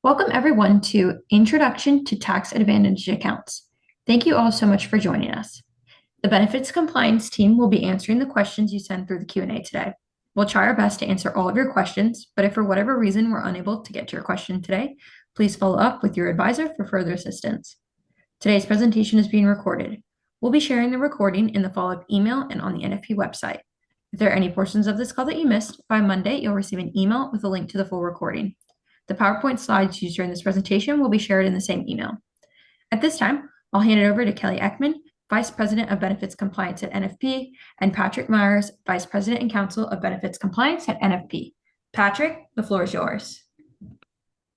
Welcome everyone to Introduction to Tax Advantage Accounts. Thank you all so much for joining us. The benefits compliance team will be answering the questions you send through the Q&A today. We'll try our best to answer all of your questions, but if for whatever reason we're unable to get to your question today, please follow up with your advisor for further assistance. Today's presentation is being recorded. We'll be sharing the recording in the follow-up email and on the NFP website. If there are any portions of this call that you missed, by Monday you'll receive an email with a link to the full recording. The PowerPoint slides used during this presentation will be shared in the same email. At this time, I'll hand it over to Kelly Eckman, Vice President of Benefits Compliance at NFP, and Patrick Myers, Vice President and Counsel of Benefits Compliance at NFP. Patrick, the floor is yours.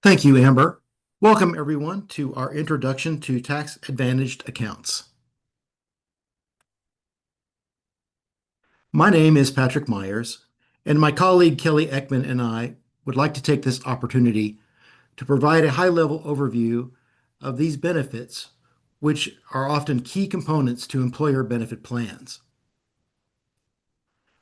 Thank you, Amber. Welcome, everyone, to our Introduction to Tax Advantaged Accounts. My name is Patrick Myers, and my colleague Kelly Eckman and I would like to take this opportunity to provide a high-level overview of these benefits, which are often key components to employer benefit plans.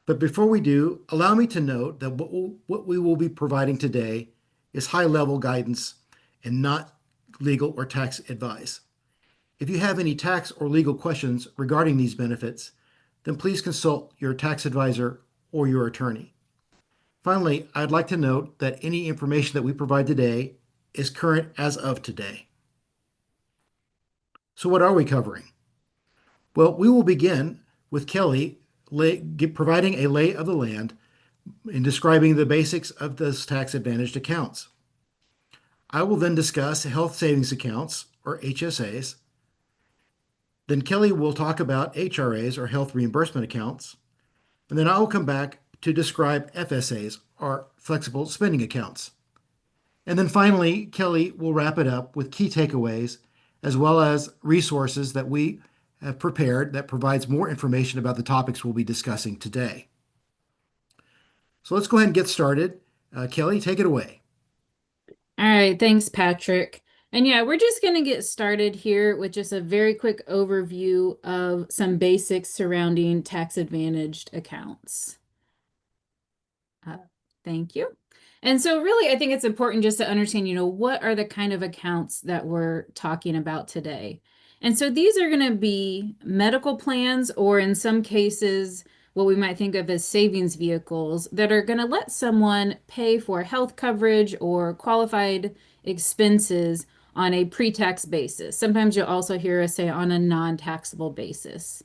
But before we do, allow me to note that what we will be providing today is high-level guidance and not legal or tax advice. If you have any tax or legal questions regarding these benefits, then please consult your tax advisor or your attorney. Finally, I'd like to note that any information that we provide today is current as of today. So what are we covering? Well, we will begin with Kelly providing a lay of the land in describing the basics of those tax advantaged accounts. I will then discuss health savings accounts, or HSAs. Then Kelly will talk about HRAs, or health reimbursement accounts. And then I will come back to describe FSAs, or flexible spending accounts. And then finally, Kelly will wrap it up with key takeaways, as well as resources that we have prepared that provides more information about the topics we'll be discussing today. So let's go ahead and get started. Kelly, take it away. All right, thanks, Patrick. And yeah, we're just going to get started here with just a very quick overview of some basics surrounding tax-advantaged accounts. Thank you. And so really, I think it's important just to understand, what are the kind of accounts that we're talking about today? And so these are going to be medical plans, or in some cases, what we might think of as savings vehicles that are going to let someone pay for health coverage or qualified expenses on a pre-tax basis. Sometimes you'll also hear us say on a non-taxable basis.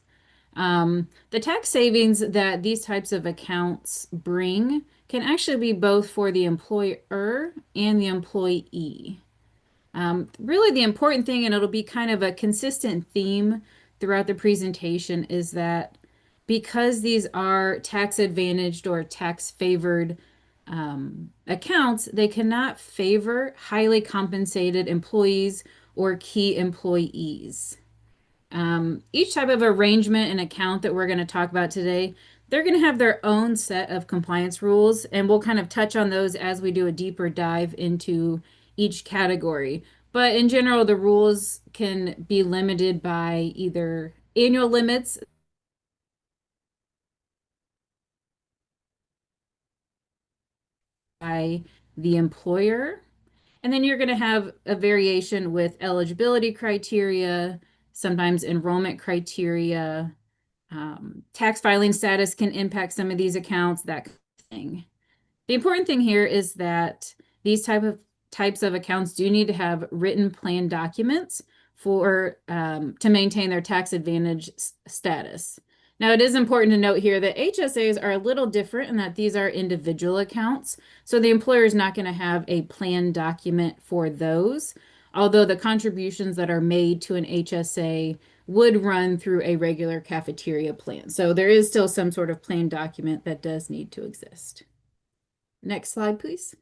The tax savings that these types of accounts bring can actually be both for the employer and the employee. Really the important thing, and it'll be kind of a consistent theme throughout the presentation, is that because these are tax advantaged or tax favored accounts, they cannot favor highly compensated employees or key employees. Each type of arrangement and account that we're going to talk about today, they're going to have their own set of compliance rules, and we'll kind of touch on those as we do a deeper dive into each category. But in general, the rules can be limited by either annual limits by the employer, and then you're going to have a variation with eligibility criteria, sometimes enrollment criteria. Tax filing status can impact some of these accounts, that kind of thing. The important thing here is that these types of accounts do need to have written plan documents for to maintain their tax advantage status. Now, it is important to note here that HSAs are a little different in that these are individual accounts. So the employer is not going to have a plan document for those, although the contributions that are made to an HSA would run through a regular cafeteria plan. So there is still some sort of plan document that does need to exist. Next slide, please.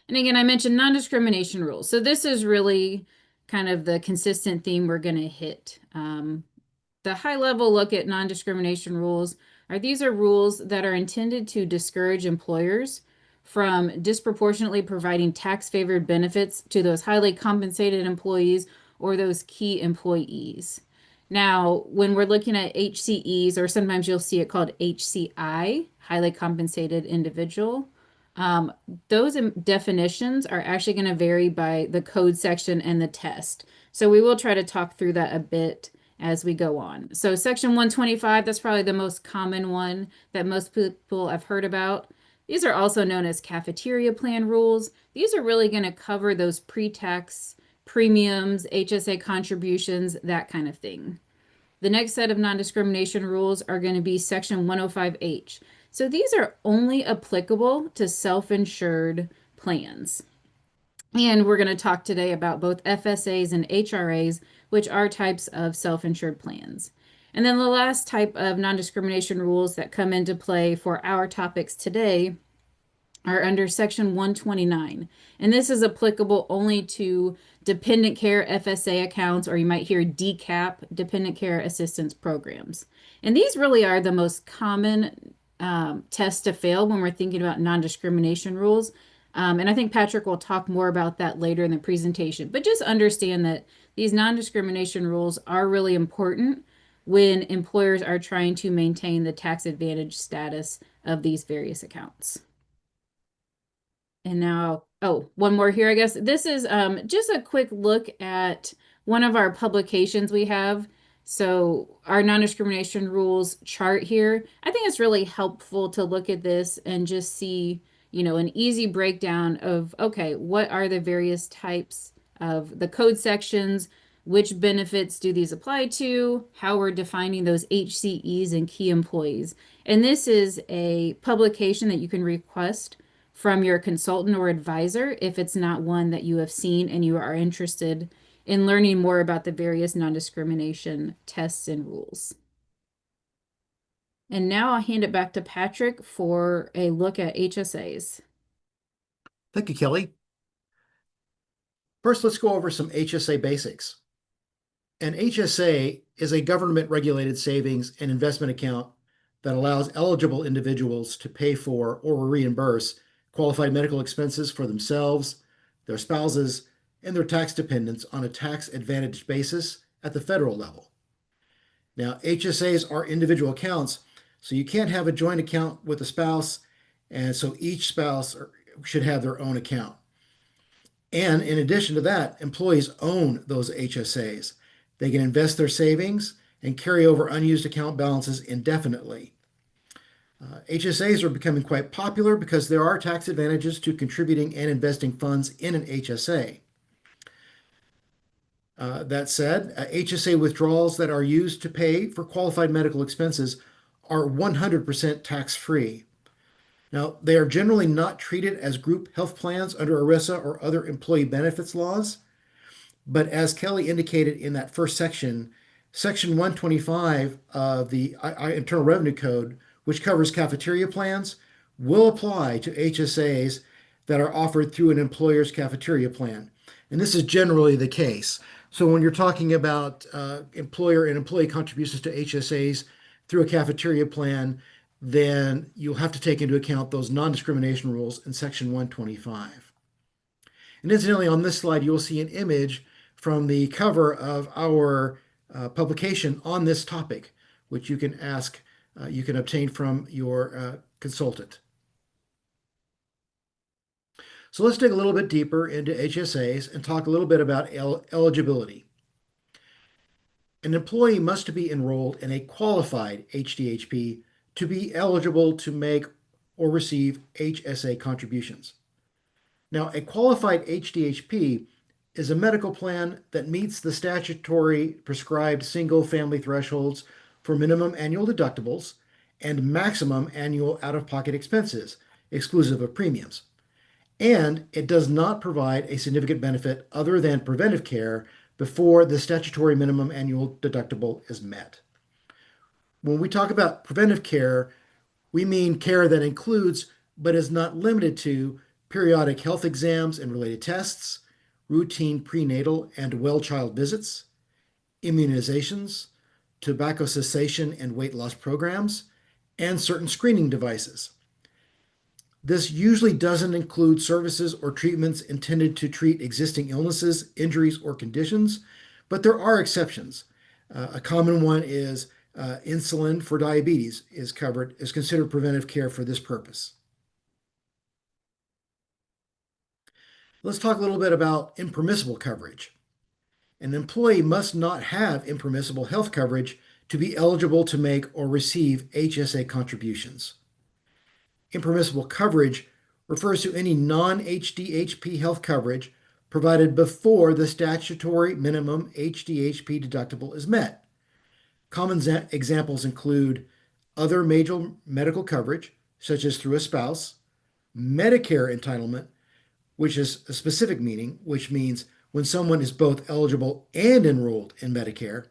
And again, I mentioned non-discrimination rules. So this is really kind of the consistent theme we're going to hit. The high-level look at non-discrimination rules are these are rules that are intended to discourage employers from disproportionately providing tax-favored benefits to those highly compensated employees or those key employees. Now, when we're looking at HCEs, or sometimes you'll see it called HCI, highly compensated individual, Um, those definitions are actually going to vary by the code section and the test. So we will try to talk through that a bit as we go on. So section 125, that's probably the most common one that most people have heard about. These are also known as cafeteria plan rules. These are really going to cover those pre-tax premiums, HSA contributions, that kind of thing. The next set of non-discrimination rules are going to be section 105H. So these are only applicable to self-insured plans. And we're going to talk today about both FSAs and HRAs, which are types of self-insured plans. And then the last type of non-discrimination rules that come into play for our topics today are under section 129. And this is applicable only to dependent care FSA accounts, or you might hear DCAP, dependent care assistance programs. And these really are the most common tests to fail when we're thinking about non-discrimination rules. And I think Patrick will talk more about that later in the presentation. But just understand that these non-discrimination rules are really important when employers are trying to maintain the tax advantage status of these various accounts. And now, oh, one more here, I guess. This is just a quick look at one of our publications we have. So our non-discrimination rules chart here, I think it's really helpful to look at this and just see, an easy breakdown of, okay, what are the various types of the code sections, which benefits do these apply to, how we're defining those HCEs and key employees. And this is a publication that you can request from your consultant or advisor if it's not one that you have seen and you are interested in learning more about the various non-discrimination tests and rules. And now I'll hand it back to Patrick for a look at HSAs. Thank you, Kelly. First, let's go over some HSA basics. An HSA is a government-regulated savings and investment account that allows eligible individuals to pay for or reimburse qualified medical expenses for themselves, their spouses, and their tax dependents on a tax-advantaged basis at the federal level. Now, HSAs are individual accounts, so you can't have a joint account with a spouse, and so each spouse should have their own account. And in addition to that, employees own those HSAs. They can invest their savings and carry over unused account balances indefinitely. HSAs are becoming quite popular because there are tax advantages to contributing and investing funds in an HSA. That said, HSA withdrawals that are used to pay for qualified medical expenses are 100% tax-free. Now, they are generally not treated as group health plans under ERISA or other employee benefits laws. But as Kelly indicated in that first section, Section 125 of the Internal Revenue Code, which covers cafeteria plans, will apply to HSAs that are offered through an employer's cafeteria plan. And this is generally the case. So when you're talking about employer and employee contributions to HSAs through a cafeteria plan, then you'll have to take into account those non-discrimination rules in Section 125. And incidentally, on this slide, you'll see an image from the cover of our publication on this topic, which you can obtain from your consultant. So let's dig a little bit deeper into HSAs and talk a little bit about eligibility. An employee must be enrolled in a qualified HDHP to be eligible to make or receive HSA contributions. Now, a qualified HDHP is a medical plan that meets the statutory prescribed single-family thresholds for minimum annual deductibles and maximum annual out-of-pocket expenses, exclusive of premiums. And it does not provide a significant benefit other than preventive care before the statutory minimum annual deductible is met. When we talk about preventive care, we mean care that includes, but is not limited to, periodic health exams and related tests, routine prenatal and well child visits, immunizations, tobacco cessation and weight loss programs, and certain screening devices. This usually doesn't include services or treatments intended to treat existing illnesses, injuries, or conditions, but there are exceptions. A common one is insulin for diabetes is considered preventive care for this purpose. Let's talk a little bit about impermissible coverage. An employee must not have impermissible health coverage to be eligible to make or receive HSA contributions. Impermissible coverage refers to any non-HDHP health coverage provided before the statutory minimum HDHP deductible is met. Common examples include other major medical coverage, such as through a spouse, Medicare entitlement, which is a specific meaning, which means when someone is both eligible and enrolled in Medicare,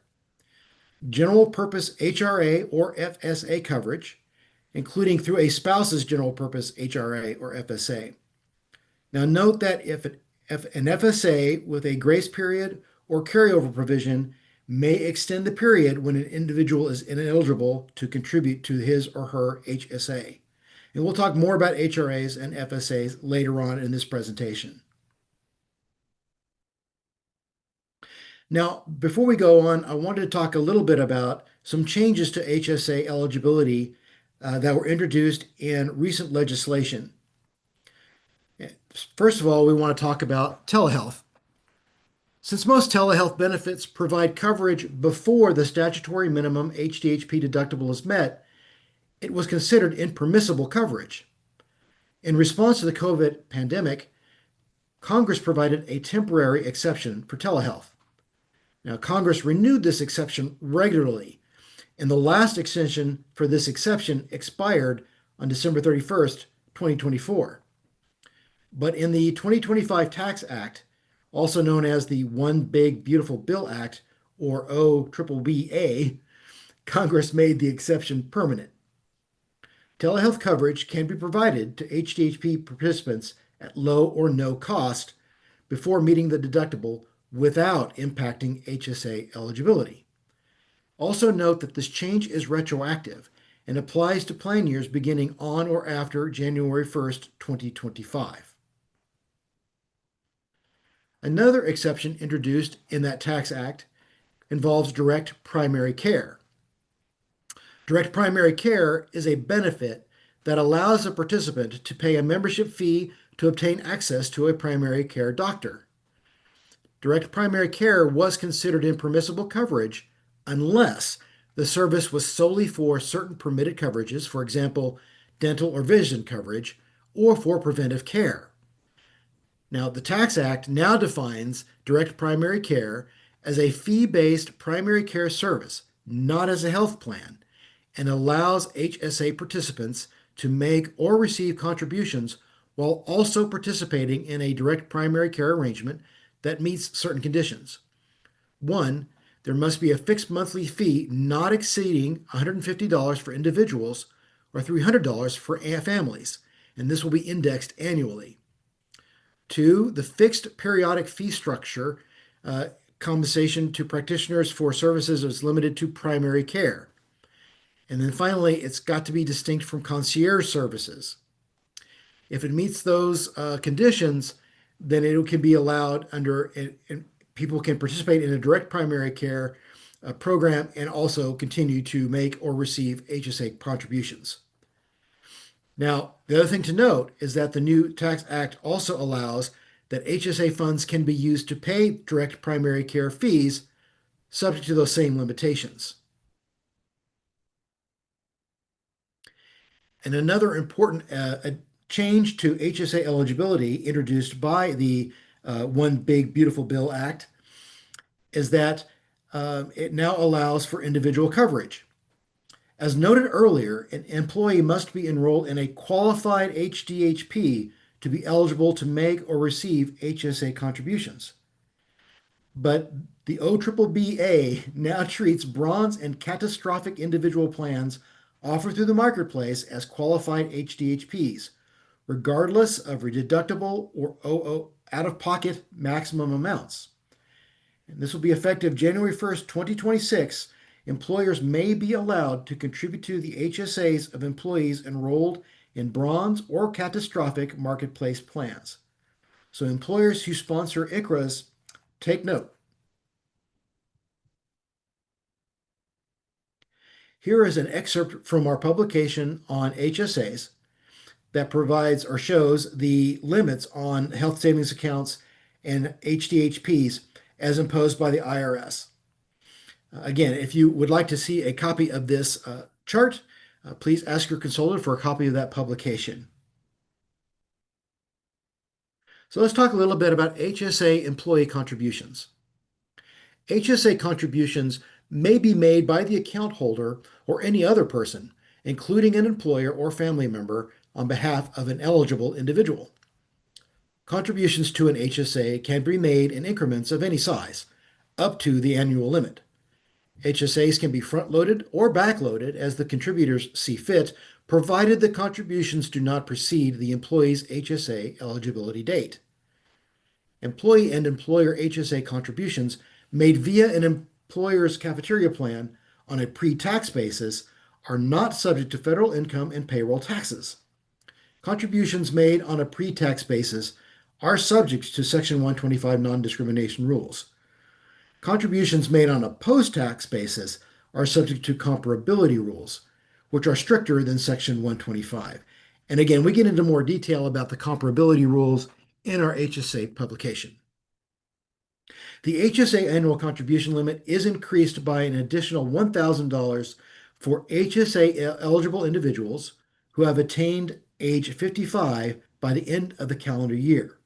general purpose HRA or FSA coverage, including through a spouse's general purpose HRA or FSA. Now, note that if an FSA with a grace period or carryover provision may extend the period when an individual is ineligible to contribute to his or her HSA. And we'll talk more about HRAs and FSAs later on in this presentation. Now, before we go on, I wanted to talk a little bit about some changes to HSA eligibility that were introduced in recent legislation. First of all, we want to talk about telehealth. Since most telehealth benefits provide coverage before the statutory minimum HDHP deductible is met, it was considered impermissible coverage. In response to the COVID pandemic, Congress provided a temporary exception for telehealth. Now, Congress renewed this exception regularly, and the last extension for this exception expired on December 31st, 2024. But in the 2025 Tax Act, also known as the One Big Beautiful Bill Act, or OBBBA, Congress made the exception permanent. Telehealth coverage can be provided to HDHP participants at low or no cost before meeting the deductible without impacting HSA eligibility. Also note that this change is retroactive and applies to plan years beginning on or after January 1st, 2025. Another exception introduced in that tax act involves direct primary care. Direct primary care is a benefit that allows a participant to pay a membership fee to obtain access to a primary care doctor. Direct primary care was considered impermissible coverage unless the service was solely for certain permitted coverages, for example, dental or vision coverage, or for preventive care. Now, the Tax Act now defines direct primary care as a fee-based primary care service, not as a health plan, and allows HSA participants to make or receive contributions while also participating in a direct primary care arrangement that meets certain conditions. One, there must be a fixed monthly fee not exceeding $150 for individuals or $300 for families, and this will be indexed annually. Two, the fixed periodic fee structure, compensation to practitioners for services is limited to primary care. And then finally, it's got to be distinct from concierge services. If it meets those conditions, then it can be allowed under, and people can participate in a direct primary care program and also continue to make or receive HSA contributions. Now, the other thing to note is that the new Tax Act also allows that HSA funds can be used to pay direct primary care fees, subject to those same limitations. And another important change to HSA eligibility introduced by the One Big Beautiful Bill Act is that it now allows for individual coverage. As noted earlier, an employee must be enrolled in a qualified HDHP to be eligible to make or receive HSA contributions. But the OBBBA now treats bronze and catastrophic individual plans offered through the marketplace as qualified HDHPs, regardless of deductible or out-of-pocket maximum amounts. And this will be effective January 1st, 2026. Employers may be allowed to contribute to the HSAs of employees enrolled in bronze or catastrophic marketplace plans. So employers who sponsor HRAs, take note. Here is an excerpt from our publication on HSAs. that provides or shows the limits on health savings accounts and HDHPs as imposed by the IRS. Again, if you would like to see a copy of this chart, please ask your consultant for a copy of that publication. So let's talk a little bit about HSA employee contributions. HSA contributions may be made by the account holder or any other person, including an employer or family member, on behalf of an eligible individual. Contributions to an HSA can be made in increments of any size, up to the annual limit. HSAs can be front-loaded or back-loaded as the contributors see fit, provided the contributions do not precede the employee's HSA eligibility date. Employee and employer HSA contributions made via an employer's cafeteria plan on a pre-tax basis are not subject to federal income and payroll taxes. Contributions made on a pre-tax basis are subject to Section 125 non-discrimination rules. Contributions made on a post-tax basis are subject to comparability rules, which are stricter than Section 125. And again, we get into more detail about the comparability rules in our HSA publication. The HSA annual contribution limit is increased by an additional $1,000 for HSA eligible individuals who have attained age 55 by the end of the calendar year.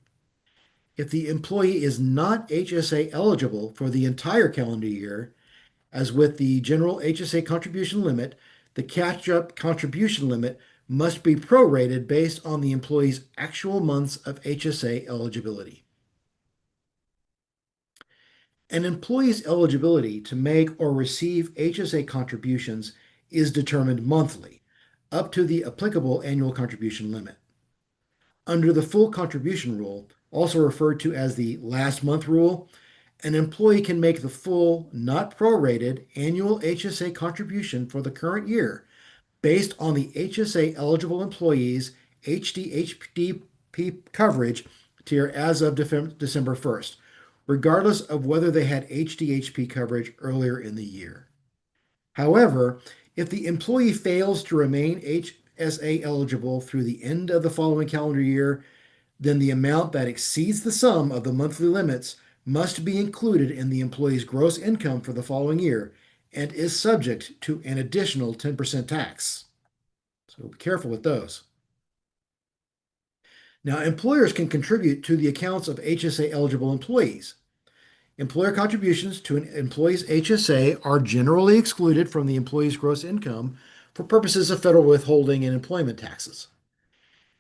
If the employee is not HSA eligible for the entire calendar year, as with the general HSA contribution limit, the catch-up contribution limit must be prorated based on the employee's actual months of HSA eligibility. An employee's eligibility to make or receive HSA contributions is determined monthly, up to the applicable annual contribution limit. Under the full contribution rule, also referred to as the last month rule, an employee can make the full, not prorated, annual HSA contribution for the current year based on the HSA eligible employee's HDHP coverage tier as of December 1st, regardless of whether they had HDHP coverage earlier in the year. However, if the employee fails to remain HSA eligible through the end of the following calendar year, then the amount that exceeds the sum of the monthly limits must be included in the employee's gross income for the following year and is subject to an additional 10% tax. So be careful with those. Now, employers can contribute to the accounts of HSA eligible employees. Employer contributions to an employee's HSA are generally excluded from the employee's gross income for purposes of federal withholding and employment taxes.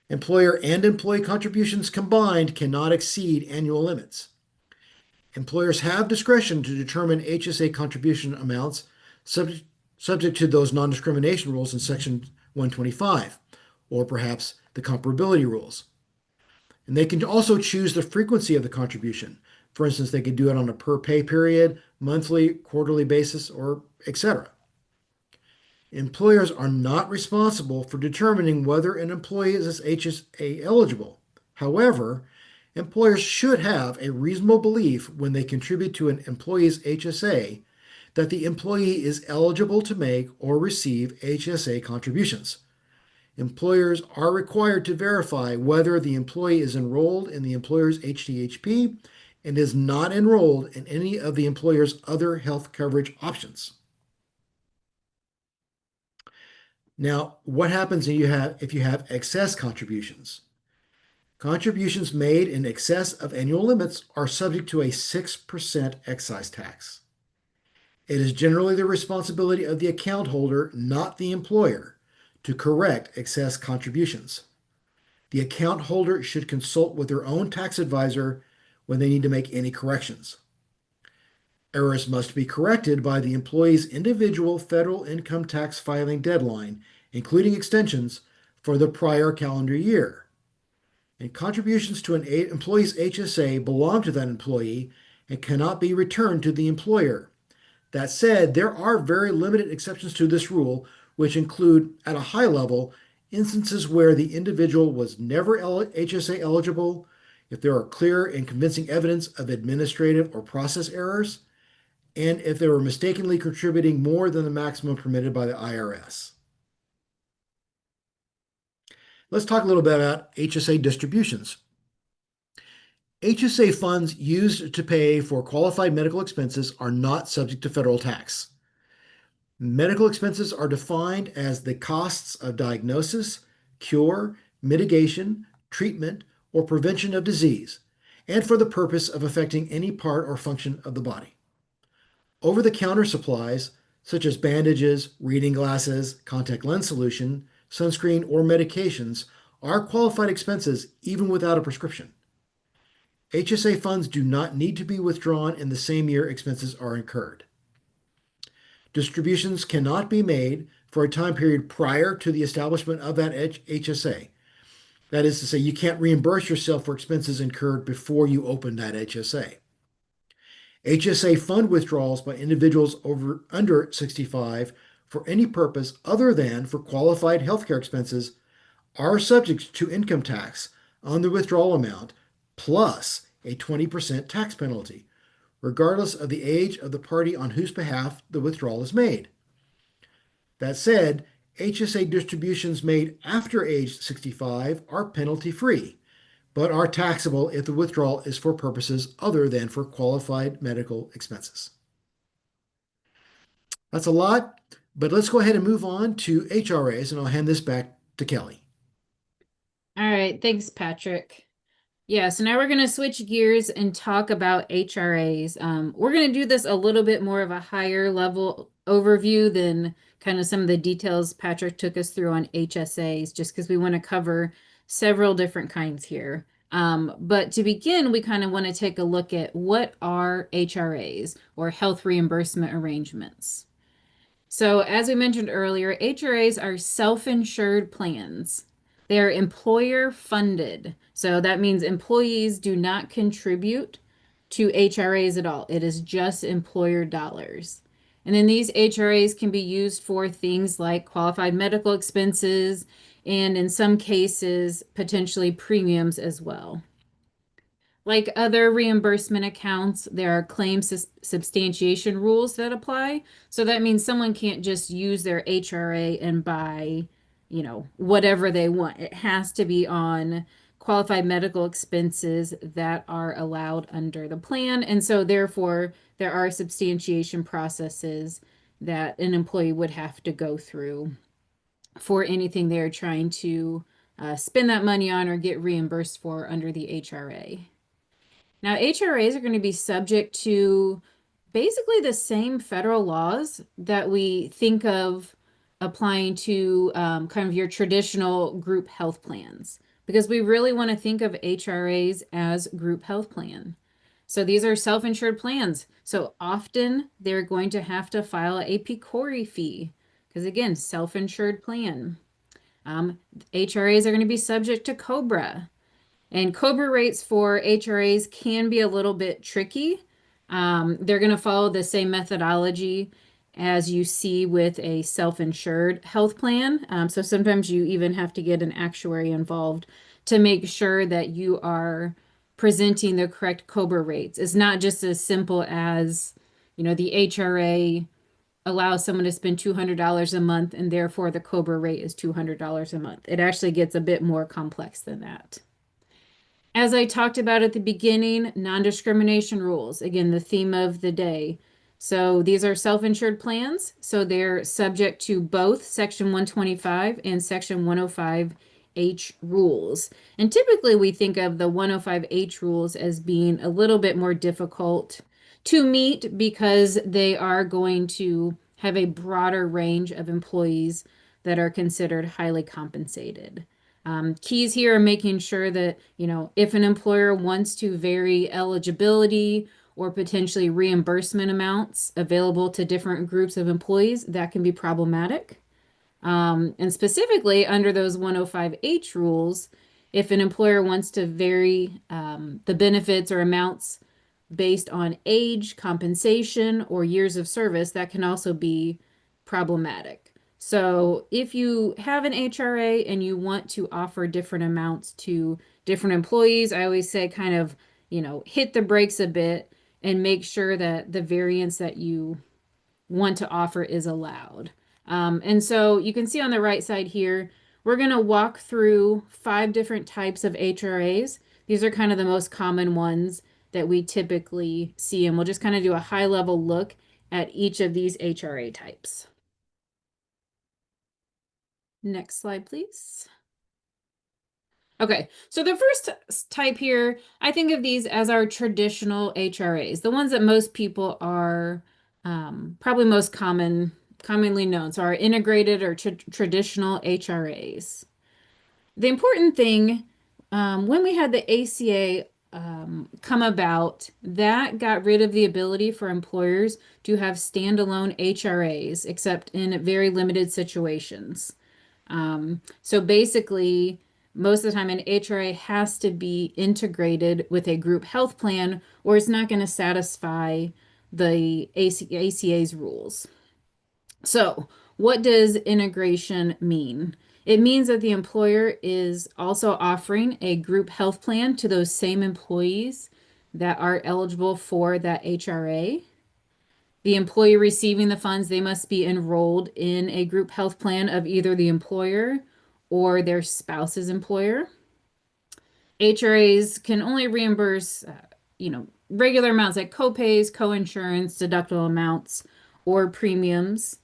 Employer and employee contributions combined cannot exceed annual limits. Employers have discretion to determine HSA contribution amounts subject to those non-discrimination rules in Section 125, or perhaps the comparability rules. And they can also choose the frequency of the contribution. For instance, they could do it on a per pay period, monthly, quarterly basis, or etc. Employers are not responsible for determining whether an employee is HSA eligible. However, employers should have a reasonable belief when they contribute to an employee's HSA that the employee is eligible to make or receive HSA contributions. Employers are required to verify whether the employee is enrolled in the employer's HDHP and is not enrolled in any of the employer's other health coverage options. Now, what happens if you have excess contributions? Contributions made in excess of annual limits are subject to a 6% excise tax. It is generally the responsibility of the account holder, not the employer, to correct excess contributions. The account holder should consult with their own tax advisor when they need to make any corrections. Errors must be corrected by the employee's individual federal income tax filing deadline, including extensions, for the prior calendar year. And contributions to an employee's HSA belong to that employee and cannot be returned to the employer. That said, there are very limited exceptions to this rule, which include, at a high level, instances where the individual was never HSA eligible, if there are clear and convincing evidence of administrative or process errors, and if they were mistakenly contributing more than the maximum permitted by the IRS. Let's talk a little bit about HSA distributions. HSA funds used to pay for qualified medical expenses are not subject to federal tax. Medical expenses are defined as the costs of diagnosis, cure, mitigation, treatment, or prevention of disease, and for the purpose of affecting any part or function of the body. Over-the-counter supplies, such as bandages, reading glasses, contact lens solution, sunscreen, or medications, are qualified expenses even without a prescription. HSA funds do not need to be withdrawn in the same year expenses are incurred. Distributions cannot be made for a time period prior to the establishment of that HSA. That is to say, you can't reimburse yourself for expenses incurred before you open that HSA. HSA fund withdrawals by individuals under 65 for any purpose other than for qualified healthcare expenses are subject to income tax on the withdrawal amount plus a 20% tax penalty, regardless of the age of the party on whose behalf the withdrawal is made. That said, HSA distributions made after age 65 are penalty-free, but are taxable if the withdrawal is for purposes other than for qualified medical expenses. That's a lot, but let's go ahead and move on to HRAs, and I'll hand this back to Kelly. All right, thanks, Patrick. Yeah, so now we're going to switch gears and talk about HRAs. We're going to do this a little bit more of a higher level overview than kind of some of the details Patrick took us through on HSAs, just because we want to cover several different kinds here. But to begin, we kind of want to take a look at what are HRAs, or health reimbursement arrangements. So as we mentioned earlier, HRAs are self-insured plans. They are employer funded. So that means employees do not contribute to HRAs at all. It is just employer dollars. And then these HRAs can be used for things like qualified medical expenses and in some cases, potentially premiums as well. Like other reimbursement accounts, there are claim substantiation rules that apply. So that means someone can't just use their HRA and buy, whatever they want. It has to be on qualified medical expenses that are allowed under the plan. And so therefore, there are substantiation processes that an employee would have to go through for anything they're trying to spend that money on or get reimbursed for under the HRA. Now, HRAs are going to be subject to basically the same federal laws that we think of applying to kind of your traditional group health plans, because we really want to think of HRAs as group health plan. So these are self-insured plans. So often they're going to have to file a PCORI fee, because again, self-insured plan. HRAs are going to be subject to COBRA. And COBRA rates for HRAs can be a little bit tricky. They're going to follow the same methodology as you see with a self-insured health plan. So sometimes you even have to get an actuary involved to make sure that you are presenting the correct COBRA rates. It's not just as simple as, the HRA allows someone to spend $200 a month and therefore the COBRA rate is $200 a month. It actually gets a bit more complex than that. As I talked about at the beginning, non-discrimination rules, again, the theme of the day. So these are self-insured plans. So they're subject to both Section 125 and Section 105H rules. And typically we think of the 105H rules as being a little bit more difficult to meet because they are going to have a broader range of employees that are considered highly compensated. Keys here are making sure that, if an employer wants to vary eligibility or potentially reimbursement amounts available to different groups of employees, that can be problematic. And specifically under those 105H rules, if an employer wants to vary the benefits or amounts based on age, compensation, or years of service, that can also be problematic. So if you have an HRA and you want to offer different amounts to different employees, I always say kind of, hit the brakes a bit and make sure that the variance that you want to offer is allowed. And so you can see on the right side here, We're going to walk through 5 different types of HRAs. These are kind of the most common ones that we typically see, and we'll just kind of do a high-level look at each of these HRA types. Next slide, please. Okay, so the first type here, I think of these as our traditional HRAs, the ones that most people are probably most commonly known. So our integrated or traditional HRAs. The important thing, when we had the ACA come about, that got rid of the ability for employers to have standalone HRAs, except in very limited situations. So basically, most of the time, an HRA has to be integrated with a group health plan, or it's not going to satisfy the ACA's rules. So, what does integration mean? It means that the employer is also offering a group health plan to those same employees that are eligible for that HRA. The employee receiving the funds, they must be enrolled in a group health plan of either the employer or their spouse's employer. HRAs can only reimburse, regular amounts like copays, coinsurance, deductible amounts, or premiums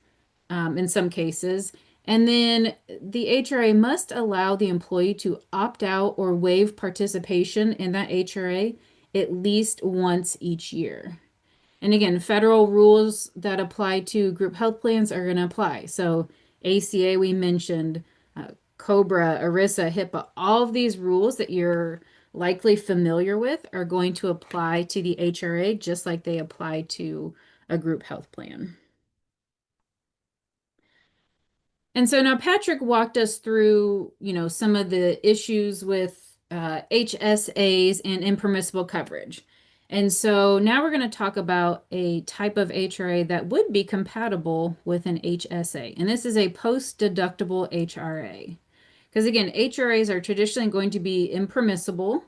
in some cases. And then the HRA must allow the employee to opt out or waive participation in that HRA at least once each year. And again, federal rules that apply to group health plans are going to apply. So ACA, we mentioned, COBRA, ERISA, HIPAA, all of these rules that you're likely familiar with are going to apply to the HRA just like they apply to a group health plan. And so now Patrick walked us through, some of the issues with HSAs and impermissible coverage. And so now we're going to talk about a type of HRA that would be compatible with an HSA. And this is a post-deductible HRA. Because again, HRAs are traditionally going to be impermissible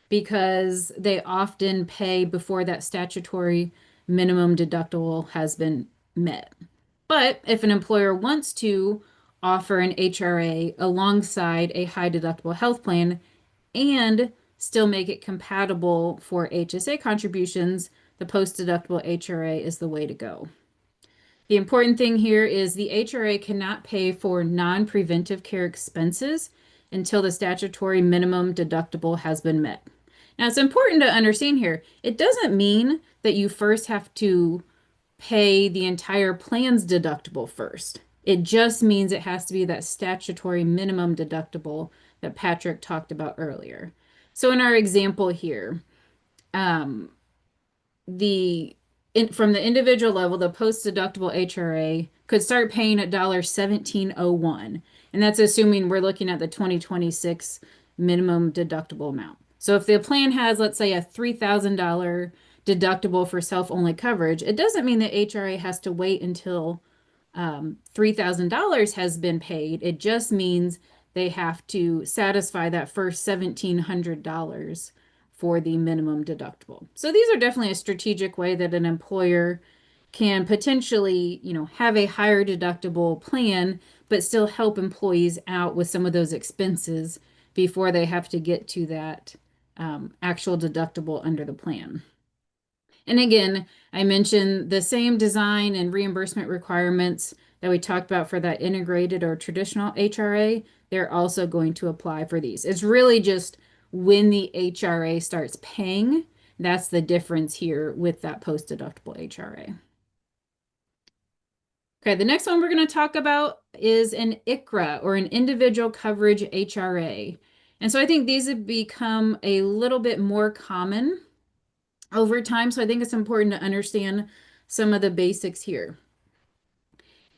because they often pay before that statutory minimum deductible has been met. But if an employer wants to offer an HRA alongside a high deductible health plan and still make it compatible for HSA contributions, the post-deductible HRA is the way to go. The important thing here is the HRA cannot pay for non-preventive care expenses until the statutory minimum deductible has been met. Now, it's important to understand here, it doesn't mean that you first have to pay the entire plan's deductible first. It just means it has to be that statutory minimum deductible that Patrick talked about earlier. So in our example here, from the individual level, the post-deductible HRA could start paying at $17.01. And that's assuming we're looking at the 2026 minimum deductible amount. So if the plan has, let's say, a $3,000 deductible for self-only coverage, it doesn't mean that HRA has to wait until $3,000 has been paid. It just means they have to satisfy that first $1,700 for the minimum deductible. So these are definitely a strategic way that an employer can potentially, have a higher deductible plan, but still help employees out with some of those expenses before they have to get to that actual deductible under the plan. And again, I mentioned the same design and reimbursement requirements that we talked about for that integrated or traditional HRA. They're also going to apply for these. It's really just when the HRA starts paying, that's the difference here with that post-deductible HRA. Okay, the next one we're going to talk about is an ICHRA, or an individual coverage HRA. And so I think these have become a little bit more common over time. So I think it's important to understand some of the basics here.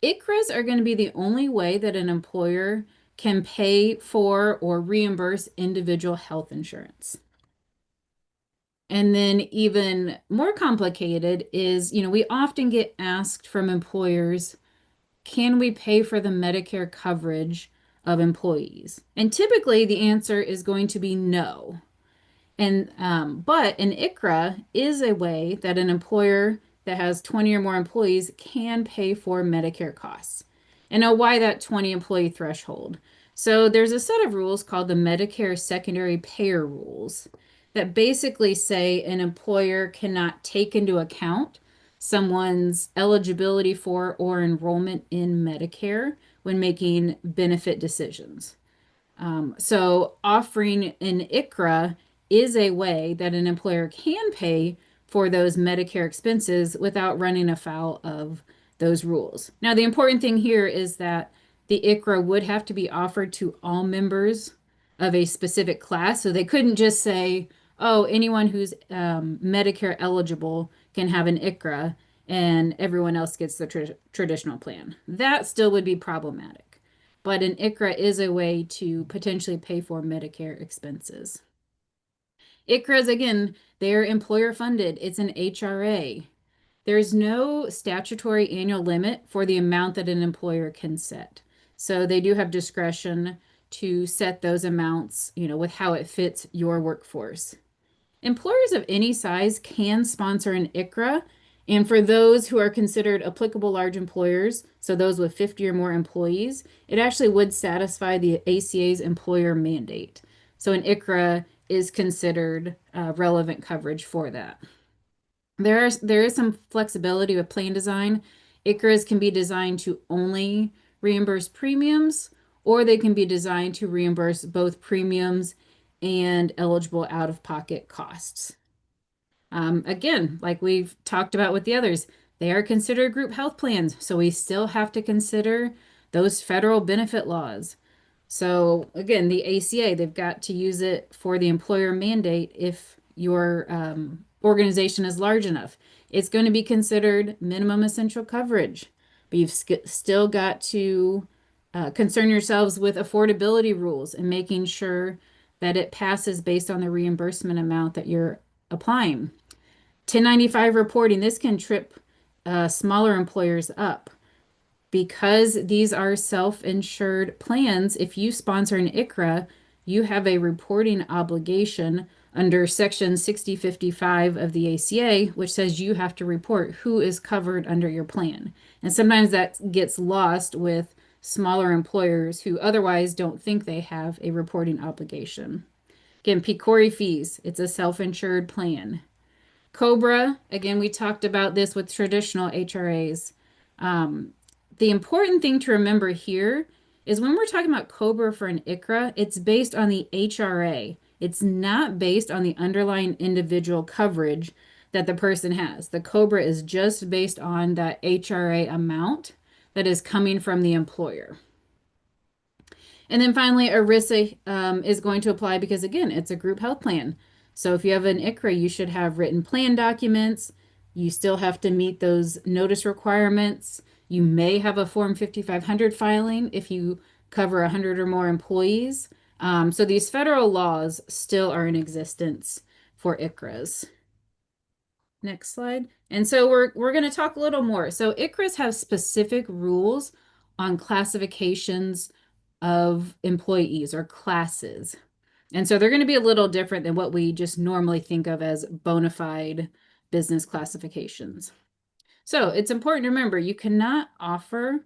ICHRAs are going to be the only way that an employer can pay for or reimburse individual health insurance. And then even more complicated is, we often get asked from employers, can we pay for the Medicare coverage of employees? And typically the answer is going to be no. And but an ICHRA is a way that an employer that has 20 or more employees can pay for Medicare costs. And now why that 20 employee threshold? So there's a set of rules called the Medicare Secondary Payer Rules that basically say an employer cannot take into account someone's eligibility for or enrollment in Medicare when making benefit decisions. So offering an ICHRA is a way that an employer can pay for those Medicare expenses without running afoul of those rules. Now, the important thing here is that the ICHRA would have to be offered to all members of a specific class. So they couldn't just say, oh, anyone who's Medicare eligible can have an ICHRA and everyone else gets the traditional plan. That still would be problematic. But an ICHRA is a way to potentially pay for Medicare expenses. ICHRAs, again, they're employer funded. It's an HRA. There's no statutory annual limit for the amount that an employer can set. So they do have discretion to set those amounts, with how it fits your workforce. Employers of any size can sponsor an ICHRA, and for those who are considered applicable large employers, so those with 50 or more employees, it actually would satisfy the ACA's employer mandate. So an ICHRA is considered relevant coverage for that. There is some flexibility with plan design. ICHRAs can be designed to only reimburse premiums, or they can be designed to reimburse both premiums and eligible out-of-pocket costs. Again, like we've talked about with the others, they are considered group health plans, so we still have to consider those federal benefit laws. So again, the ACA, they've got to use it for the employer mandate if your organization is large enough. It's going to be considered minimum essential coverage, but you've still got to concern yourselves with affordability rules and making sure that it passes based on the reimbursement amount that you're applying. 1095 reporting, this can trip smaller employers up. Because these are self-insured plans, if you sponsor an ICHRA, you have a reporting obligation under Section 6055 of the ACA, which says you have to report who is covered under your plan. And sometimes that gets lost with smaller employers who otherwise don't think they have a reporting obligation. Again, PCORI fees, it's a self-insured plan. COBRA, again, we talked about this with traditional HRAs. The important thing to remember here is when we're talking about COBRA for an ICHRA, it's based on the HRA. It's not based on the underlying individual coverage that the person has. The COBRA is just based on that HRA amount that is coming from the employer. And then finally, ERISA is going to apply because, again, it's a group health plan. So if you have an ICHRA, you should have written plan documents. You still have to meet those notice requirements. You may have a Form 5500 filing if you cover 100 or more employees. So these federal laws still are in existence for ICHRAs. Next slide. And so we're going to talk a little more. So ICHRAs have specific rules on classifications of employees or classes. And so they're going to be a little different than what we just normally think of as bona fide business classifications. So it's important to remember you cannot offer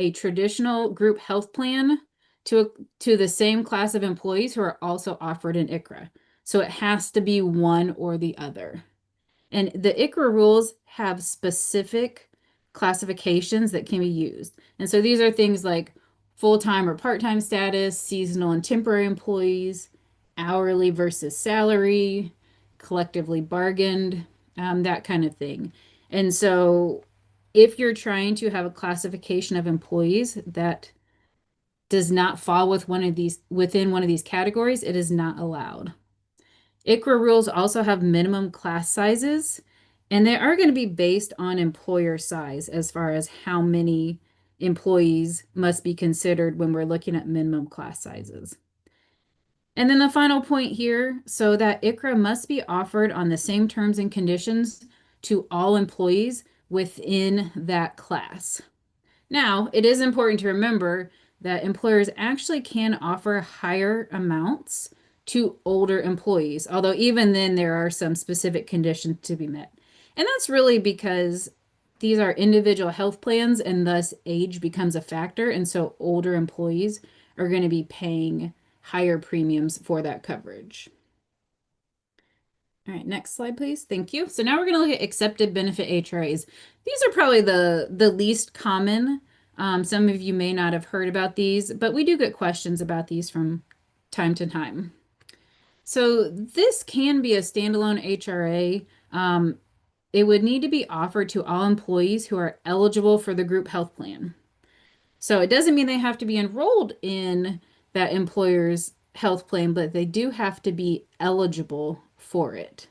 a traditional group health plan to the same class of employees who are also offered an ICHRA. So it has to be one or the other. And the ICHRA rules have specific classifications that can be used. And so these are things like full-time or part-time status, seasonal and temporary employees, hourly versus salary, collectively bargained, that kind of thing. And so if you're trying to have a classification of employees that does not fall within one of these categories, it is not allowed. ICHRA rules also have minimum class sizes, and they are going to be based on employer size as far as how many employees must be considered when we're looking at minimum class sizes. And then the final point here, so that ICHRA must be offered on the same terms and conditions to all employees within that class. Now, it is important to remember that employers actually can offer higher amounts to older employees, although even then there are some specific conditions to be met. And that's really because these are individual health plans and thus age becomes a factor. And so older employees are going to be paying higher premiums for that coverage. All right, next slide, please. Thank you. So now we're going to look at accepted benefit HRAs. These are probably the least common. Some of you may not have heard about these, but we do get questions about these from time to time. So this can be a standalone HRA. It would need to be offered to all employees who are eligible for the group health plan. So it doesn't mean they have to be enrolled in that employer's health plan, but they do have to be eligible for it.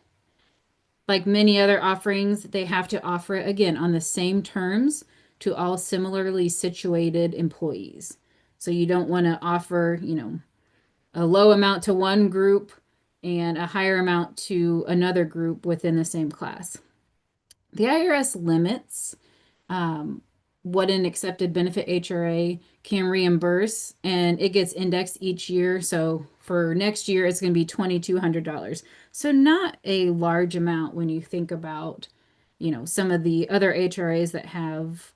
Like many other offerings, they have to offer it again on the same terms to all similarly situated employees. So you don't want to offer, a low amount to one group and a higher amount to another group within the same class. The IRS limits what an accepted benefit HRA can reimburse, and it gets indexed each year. So for next year, it's going to be $2,200. So not a large amount when you think about, some of the other HRAs that have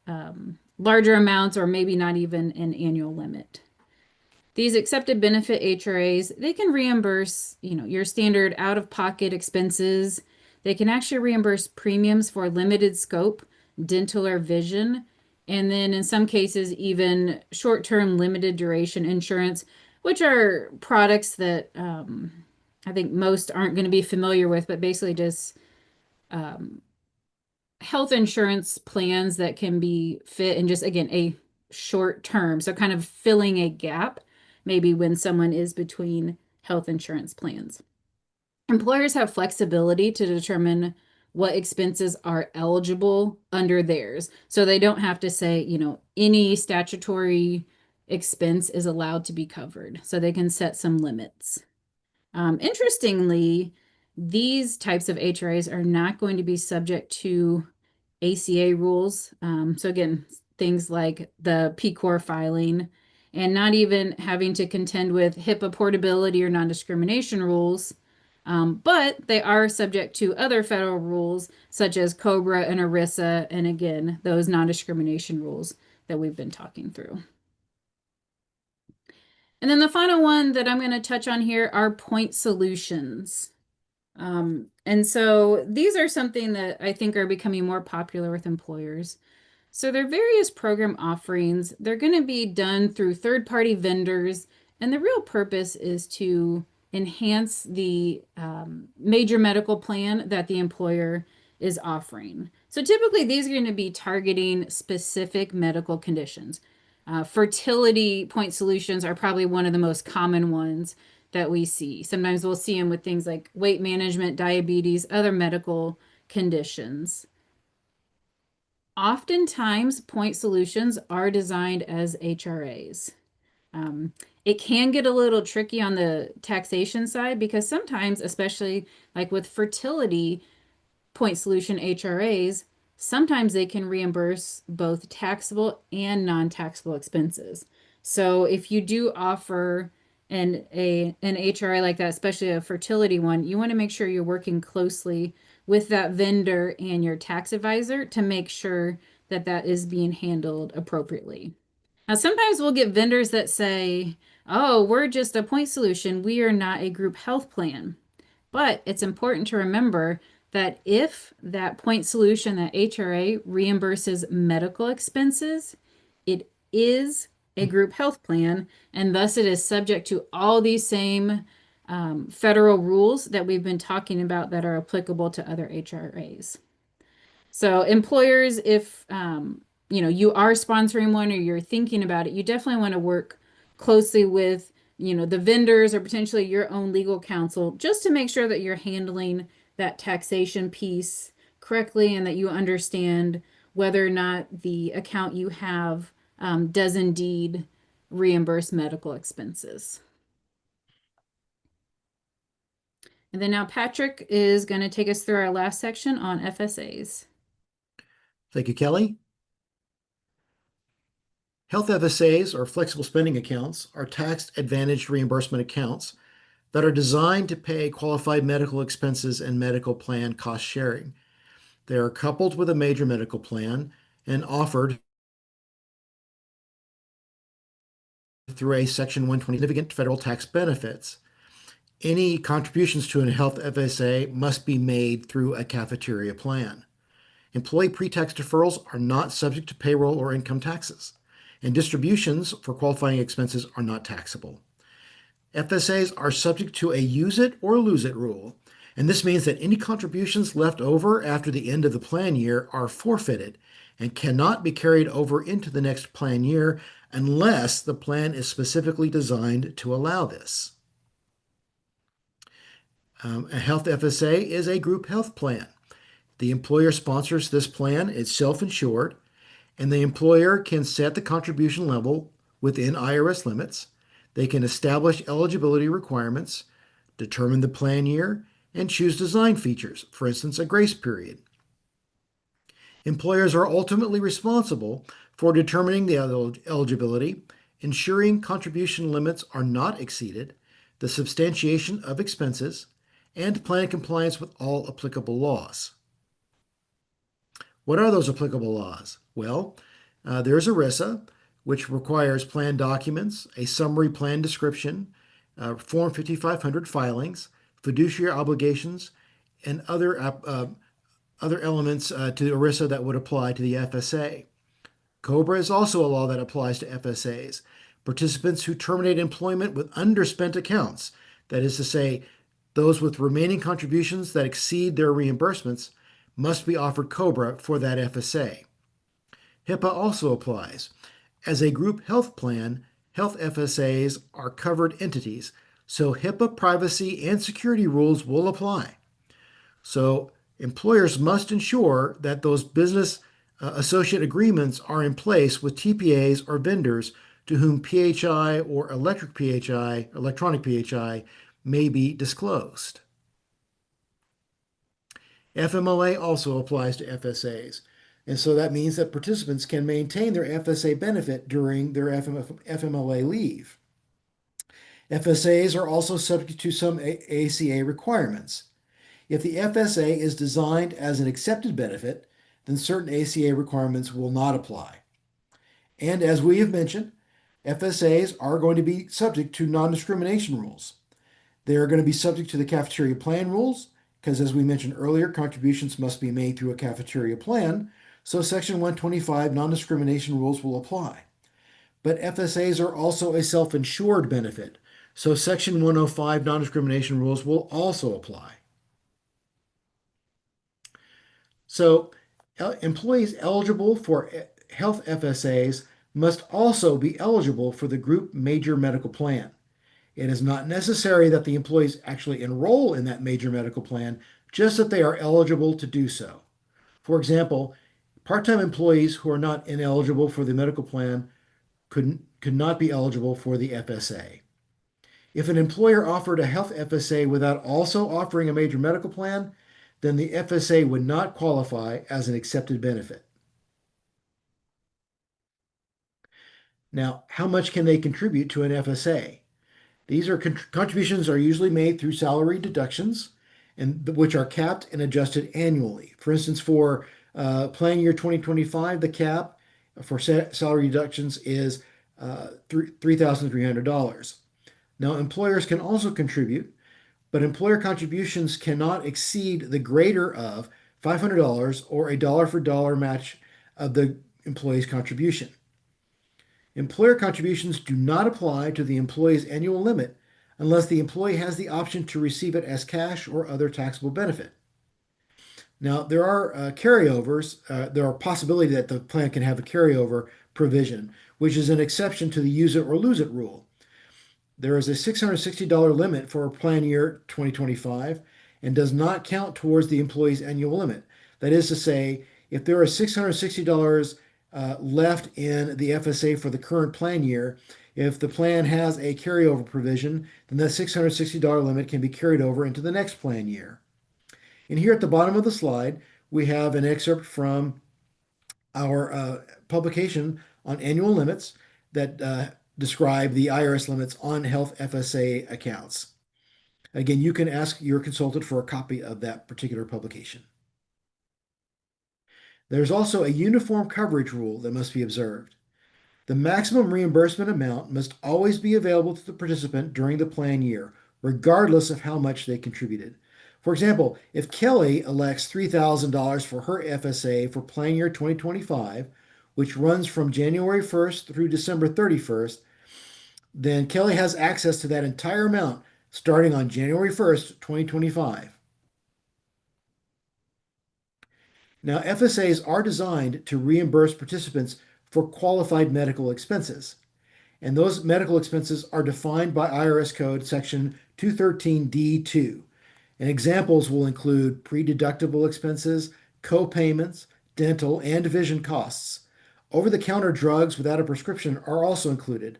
larger amounts or maybe not even an annual limit. These accepted benefit HRAs, they can reimburse, your standard out-of-pocket expenses. They can actually reimburse premiums for limited scope, dental or vision, and then in some cases, even short-term limited duration insurance, which are products that I think most aren't going to be familiar with, but basically just health insurance plans that can be fit in just, again, a short term. So kind of filling a gap, maybe when someone is between health insurance plans. Employers have flexibility to determine what expenses are eligible under theirs. So they don't have to say, any statutory expense is allowed to be covered. So they can set some limits. Interestingly, these types of HRAs are not going to be subject to ACA rules. So again, things like the PCOR filing and not even having to contend with HIPAA portability or non-discrimination rules. But they are subject to other federal rules such as COBRA and ERISA, and again, those non-discrimination rules that we've been talking through. And then the final one that I'm going to touch on here are point solutions. And so these are something that I think are becoming more popular with employers. So they're various program offerings. They're going to be done through third-party vendors, and the real purpose is to enhance the major medical plan that the employer is offering. So typically these are going to be targeting specific medical conditions. Fertility point solutions are probably one of the most common ones that we see. Sometimes we'll see them with things like weight management, diabetes, other medical conditions. Oftentimes, point solutions are designed as HRAs. It can get a little tricky on the taxation side because sometimes, especially like with fertility point solution HRAs, sometimes they can reimburse both taxable and non-taxable expenses. So if you do offer an HRA like that, especially a fertility one, you want to make sure you're working closely with that vendor and your tax advisor to make sure that that is being handled appropriately. Now, sometimes we'll get vendors that say, oh, we're just a point solution. We are not a group health plan. But it's important to remember that if that point solution, that HRA reimburses medical expenses, it is a group health plan, and thus it is subject to all these same federal rules that we've been talking about that are applicable to other HRAs. So employers, if you are sponsoring one or you're thinking about it, you definitely want to work closely with the vendors or potentially your own legal counsel just to make sure that you're handling that taxation piece correctly and that you understand whether or not the account you have does indeed reimburse medical expenses. And then now Patrick is going to take us through our last section on FSAs. Thank you, Kelly. Health FSAs, or flexible spending accounts, are tax-advantaged reimbursement accounts that are designed to pay qualified medical expenses and medical plan cost sharing. They are coupled with a major medical plan and offered through a Section 120 significant federal tax benefits. Any contributions to a health FSA must be made through a cafeteria plan. Employee pre-tax deferrals are not subject to payroll or income taxes, and distributions for qualifying expenses are not taxable. FSAs are subject to a use it or lose it rule, and this means that any contributions left over after the end of the plan year are forfeited and cannot be carried over into the next plan year unless the plan is specifically designed to allow this. A health FSA is a group health plan. The employer sponsors this plan, it's self-insured, and the employer can set the contribution level within IRS limits. They can establish eligibility requirements, determine the plan year, and choose design features, for instance, a grace period. Employers are ultimately responsible for determining the eligibility, ensuring contribution limits are not exceeded, the substantiation of expenses, and plan compliance with all applicable laws. What are those applicable laws? Well, there's ERISA, which requires plan documents, a summary plan description, Form 5500 filings, fiduciary obligations, and other elements to ERISA that would apply to the FSA. COBRA is also a law that applies to FSAs. Participants who terminate employment with underspent accounts, that is to say, those with remaining contributions that exceed their reimbursements, must be offered COBRA for that FSA. HIPAA also applies. As a group health plan, health FSAs are covered entities, so HIPAA privacy and security rules will apply. So employers must ensure that those business associate agreements are in place with TPAs or vendors to whom PHI or electronic PHI, may be disclosed. FMLA also applies to FSAs, and so that means that participants can maintain their FSA benefit during their FMLA leave. FSAs are also subject to some ACA requirements. If the FSA is designed as an accepted benefit, then certain ACA requirements will not apply. And as we have mentioned, FSAs are going to be subject to non-discrimination rules. They are going to be subject to the cafeteria plan rules, because as we mentioned earlier, contributions must be made through a cafeteria plan, so Section 125 non-discrimination rules will apply. But FSAs are also a self-insured benefit, so Section 105 non-discrimination rules will also apply. So employees eligible for health FSAs must also be eligible for the group major medical plan. It is not necessary that the employees actually enroll in that major medical plan, just that they are eligible to do so. For example, part-time employees who are not ineligible for the medical plan could not be eligible for the FSA. If an employer offered a health FSA without also offering a major medical plan, then the FSA would not qualify as an accepted benefit. Now, how much can they contribute to an FSA? These are contributions are usually made through salary deductions, and which are capped and adjusted annually. For instance, for plan year 2025, the cap for salary deductions is $3,300. Now, employers can also contribute, but employer contributions cannot exceed the greater of $500 or a dollar for dollar match of the employee's contribution. Employer contributions do not apply to the employee's annual limit unless the employee has the option to receive it as cash or other taxable benefit. Now, there are carryovers. There are possibility that the plan can have a carryover provision, which is an exception to the use it or lose it rule. There is a $660 limit for plan year 2025 and does not count towards the employee's annual limit. That is to say, if there is $660 left in the FSA for the current plan year, if the plan has a carryover provision, then that $660 limit can be carried over into the next plan year. And here at the bottom of the slide, we have an excerpt from our publication on annual limits that describe the IRS limits on health FSA accounts. Again, you can ask your consultant for a copy of that particular publication. There's also a uniform coverage rule that must be observed. The maximum reimbursement amount must always be available to the participant during the plan year, regardless of how much they contributed. For example, if Kelly elects $3,000 for her FSA for plan year 2025, which runs from January 1st through December 31st, then Kelly has access to that entire amount starting on January 1st, 2025. Now, FSAs are designed to reimburse participants for qualified medical expenses, and those medical expenses are defined by IRS Code Section 213D2. And examples will include pre-deductible expenses, co-payments, dental, and vision costs. Over-the-counter drugs without a prescription are also included.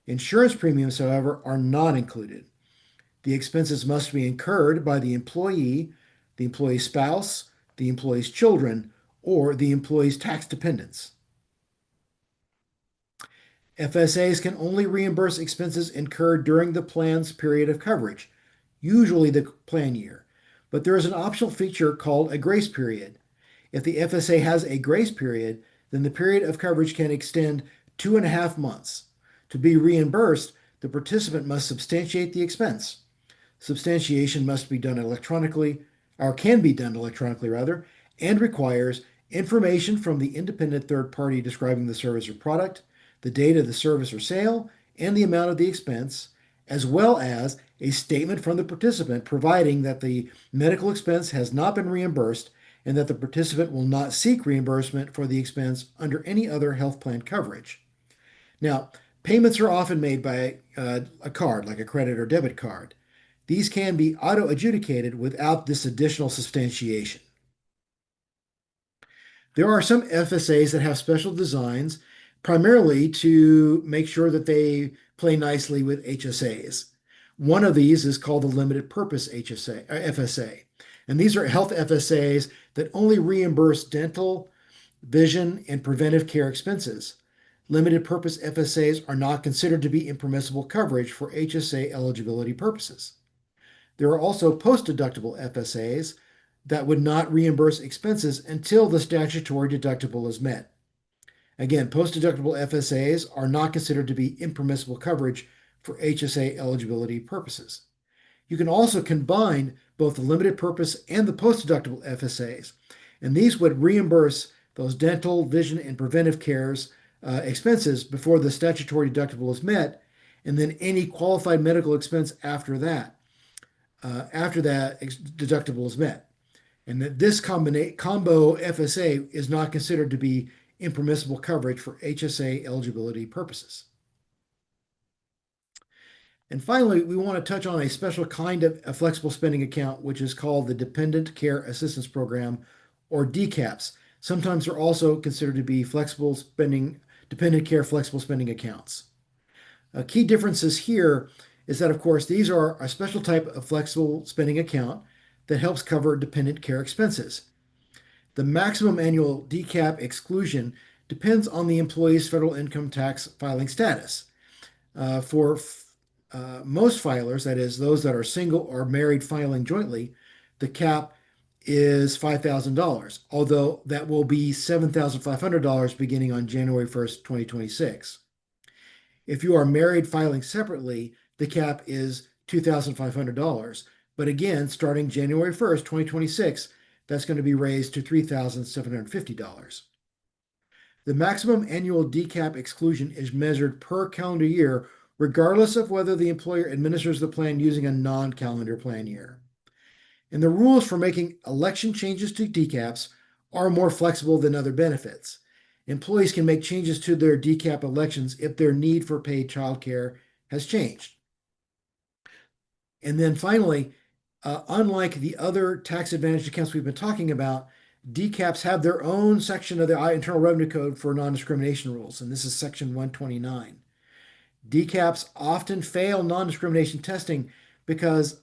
Insurance premiums, however, are not included. The expenses must be incurred by the employee's spouse, the employee's children, or the employee's tax dependents. FSAs can only reimburse expenses incurred during the plan's period of coverage, usually the plan year, but there is an optional feature called a grace period. If the FSA has a grace period, then the period of coverage can extend 2.5 months. To be reimbursed, the participant must substantiate the expense. Substantiation must be done electronically, or can be done electronically rather, and requires information from the independent third party describing the service or product, the date of the service or sale, and the amount of the expense, as well as a statement from the participant providing that the medical expense has not been reimbursed and that the participant will not seek reimbursement for the expense under any other health plan coverage. Now, payments are often made by a card, like a credit or debit card. These can be auto-adjudicated without this additional substantiation. There are some FSAs that have special designs, primarily to make sure that they play nicely with HSAs. One of these is called the Limited Purpose FSA. And these are health FSAs that only reimburse dental, vision, and preventive care expenses. Limited Purpose FSAs are not considered to be impermissible coverage for HSA eligibility purposes. There are also post-deductible FSAs that would not reimburse expenses until the statutory deductible is met. Again, post-deductible FSAs are not considered to be impermissible coverage for HSA eligibility purposes. You can also combine both the limited purpose and the post-deductible FSAs, and these would reimburse those dental, vision, and preventive cares expenses before the statutory deductible is met, and then any qualified medical expense after that deductible is met. And that this combo FSA is not considered to be impermissible coverage for HSA eligibility purposes. And finally, we want to touch on a special kind of a flexible spending account, which is called the Dependent Care Assistance Program, or DCAPS. Sometimes they're also considered to be dependent care flexible spending accounts. Key differences here is that, of course, these are a special type of flexible spending account that helps cover dependent care expenses. The maximum annual DCAP exclusion depends on the employee's federal income tax filing status. For most filers, that is, those that are single or married filing jointly, the cap is $5,000, although that will be $7,500 beginning on January 1st, 2026. If you are married filing separately, the cap is $2,500. But again, starting January 1st, 2026, that's going to be raised to $3,750. The maximum annual DCAP exclusion is measured per calendar year, regardless of whether the employer administers the plan using a non-calendar plan year. And the rules for making election changes to DCAPs are more flexible than other benefits. Employees can make changes to their DCAP elections if their need for paid childcare has changed. And then finally, unlike the other tax advantage accounts we've been talking about, DCAPs have their own section of the Internal Revenue Code for non-discrimination rules, and this is section 129. DCAPs often fail non-discrimination testing because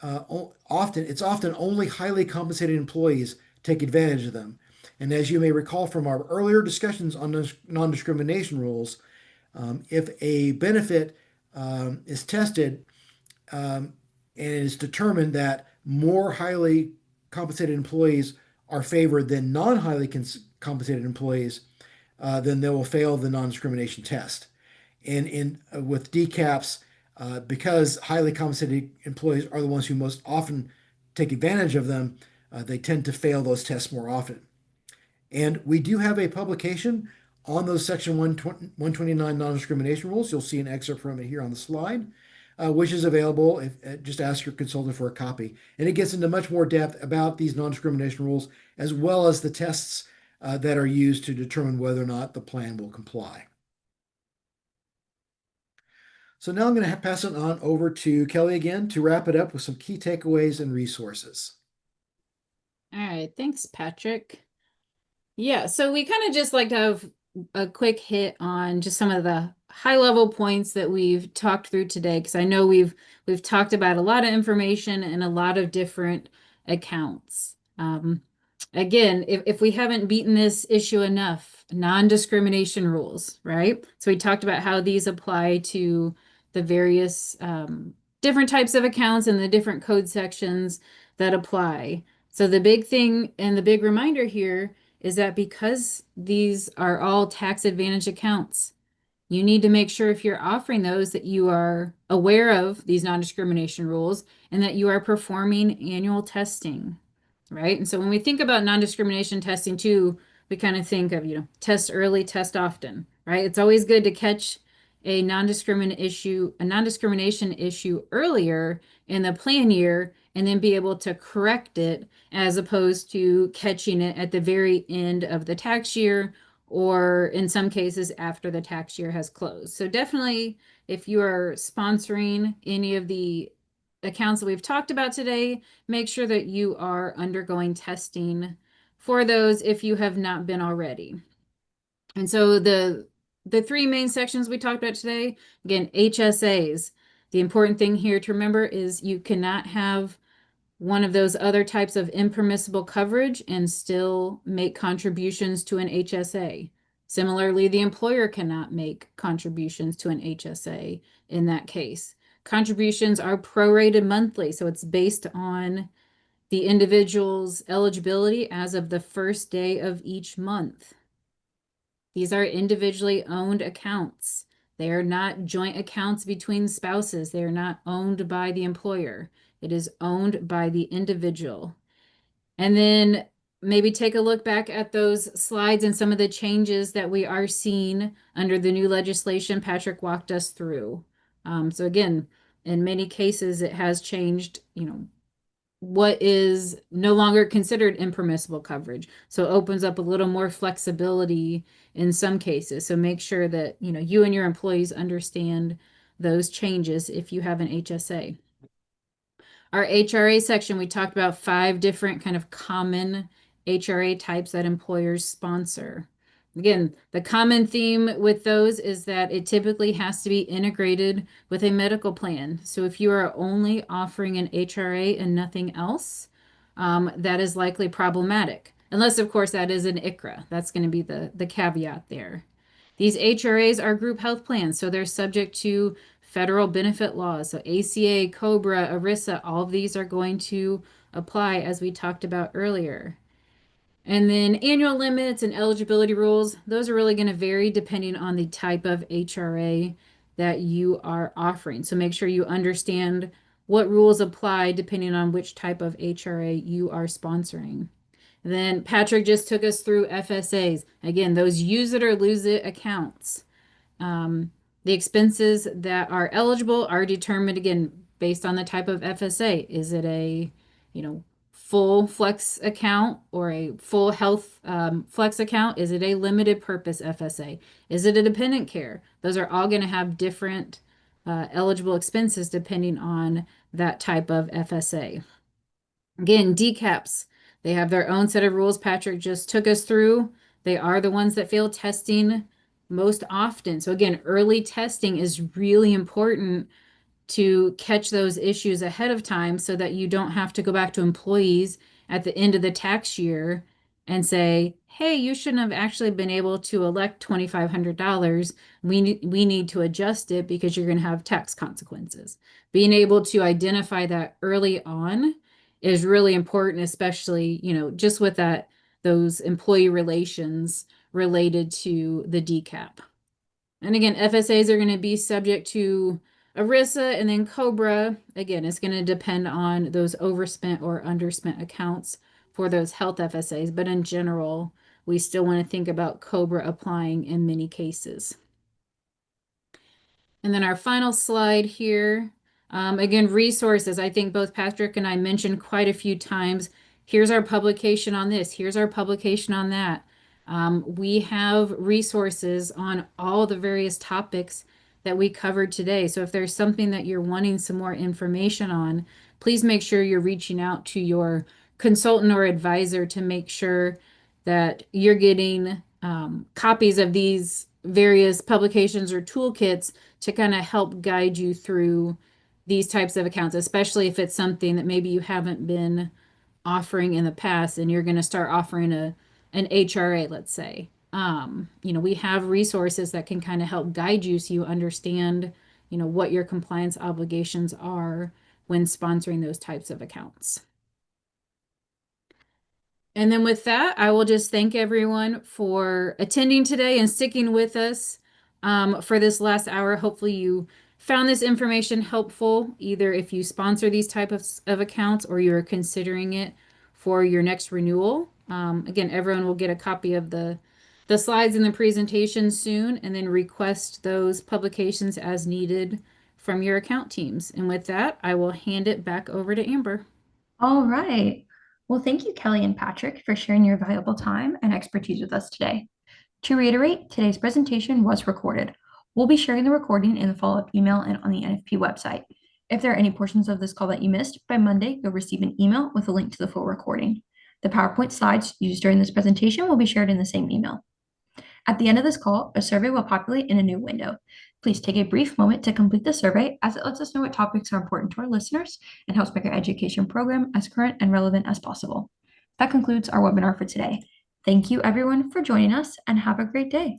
it's often only highly compensated employees take advantage of them. And as you may recall from our earlier discussions on non-discrimination rules, if a benefit is tested and it is determined that more highly compensated employees are favored than non-highly compensated employees, then they will fail the non-discrimination test. And with DCAPs, because highly compensated employees are the ones who most often take advantage of them, they tend to fail those tests more often. And we do have a publication on those Section 129 non-discrimination rules. You'll see an excerpt from it here on the slide, which is available. Just ask your consultant for a copy. And it gets into much more depth about these non-discrimination rules, as well as the tests that are used to determine whether or not the plan will comply. So now I'm going to pass it on over to Kelly again to wrap it up with some key takeaways and resources. All right, thanks, Patrick. Yeah, so we kind of just like to have a quick hit on just some of the high level points that we've talked through today, because I know we've talked about a lot of information and a lot of different accounts. Again, if we haven't beaten this issue enough, non-discrimination rules, right? So we talked about how these apply to the various different types of accounts and the different code sections that apply. So the big thing and the big reminder here is that because these are all tax advantage accounts, you need to make sure if you're offering those that you are aware of these non-discrimination rules and that you are performing annual testing, right? And so when we think about non-discrimination testing too, we kind of think of, test early, test often, right? It's always good to catch a non-discrimination issue earlier in the plan year and then be able to correct it, as opposed to catching it at the very end of the tax year, or in some cases after the tax year has closed. So definitely, if you are sponsoring any of the accounts that we've talked about today, make sure that you are undergoing testing for those if you have not been already. And so the three main sections we talked about today, again, HSAs. The important thing here to remember is you cannot have one of those other types of impermissible coverage and still make contributions to an HSA. Similarly, the employer cannot make contributions to an HSA in that case. Contributions are prorated monthly, so it's based on the individual's eligibility as of the first day of each month. These are individually owned accounts. They are not joint accounts between spouses. They are not owned by the employer. It is owned by the individual. And then maybe take a look back at those slides and some of the changes that we are seeing under the new legislation Patrick walked us through. So again, in many cases, it has changed, what is no longer considered impermissible coverage. So it opens up a little more flexibility in some cases. So make sure that, you and your employees understand those changes if you have an HSA. Our HRA section, we talked about 5 different kind of common HRA types that employers sponsor. Again, the common theme with those is that it typically has to be integrated with a medical plan. So if you are only offering an HRA and nothing else, that is likely problematic. Unless, of course, that is an ICHRA. That's going to be the caveat there. These HRAs are group health plans, so they're subject to federal benefit laws. So ACA, COBRA, ERISA, all of these are going to apply, as we talked about earlier. And then annual limits and eligibility rules, those are really going to vary depending on the type of HRA that you are offering. So make sure you understand what rules apply depending on which type of HRA you are sponsoring. And then Patrick just took us through FSAs. Again, those use it or lose it accounts. The expenses that are eligible are determined, again, based on the type of FSA. Is it a, full flex account or a full health flex account? Is it a limited purpose FSA? Is it a dependent care? Those are all going to have different eligible expenses depending on that type of FSA. Again, DCAPs, they have their own set of rules Patrick just took us through. They are the ones that fail testing most often. So again, early testing is really important to catch those issues ahead of time so that you don't have to go back to employees at the end of the tax year and say, hey, you shouldn't have actually been able to elect $2,500. We need to adjust it because you're going to have tax consequences. Being able to identify that early on is really important, especially, just with those employee relations related to the DCAP. And again, FSAs are going to be subject to ERISA, and then COBRA, again, it's going to depend on those overspent or underspent accounts for those health FSAs. But in general, we still want to think about COBRA applying in many cases. And then our final slide here, again, resources. I think both Patrick and I mentioned quite a few times. Here's our publication on this. Here's our publication on that. We have resources on all the various topics that we covered today. So if there's something that you're wanting some more information on, please make sure you're reaching out to your consultant or advisor to make sure that you're getting copies of these various publications or toolkits to kind of help guide you through these types of accounts, especially if it's something that maybe you haven't been offering in the past and you're going to start offering an HRA, let's say. We have resources that can kind of help guide you so you understand, what your compliance obligations are when sponsoring those types of accounts. And then with that, I will just thank everyone for attending today and sticking with us for this last hour. Hopefully you found this information helpful, either if you sponsor these types of accounts or you're considering it for your next renewal. Again, everyone will get a copy of the slides in the presentation soon, and then request those publications as needed from your account teams. And with that, I will hand it back over to Amber. All right. Well, thank you, Kelly and Patrick, for sharing your valuable time and expertise with us today. To reiterate, today's presentation was recorded. We'll be sharing the recording in the follow-up email and on the NFP website. If there are any portions of this call that you missed, by Monday, you'll receive an email with a link to the full recording. The PowerPoint slides used during this presentation will be shared in the same email. At the end of this call, a survey will populate in a new window. Please take a brief moment to complete the survey, as it lets us know what topics are important to our listeners and helps make our education program as current and relevant as possible. That concludes our webinar for today. Thank you, everyone, for joining us, and have a great day.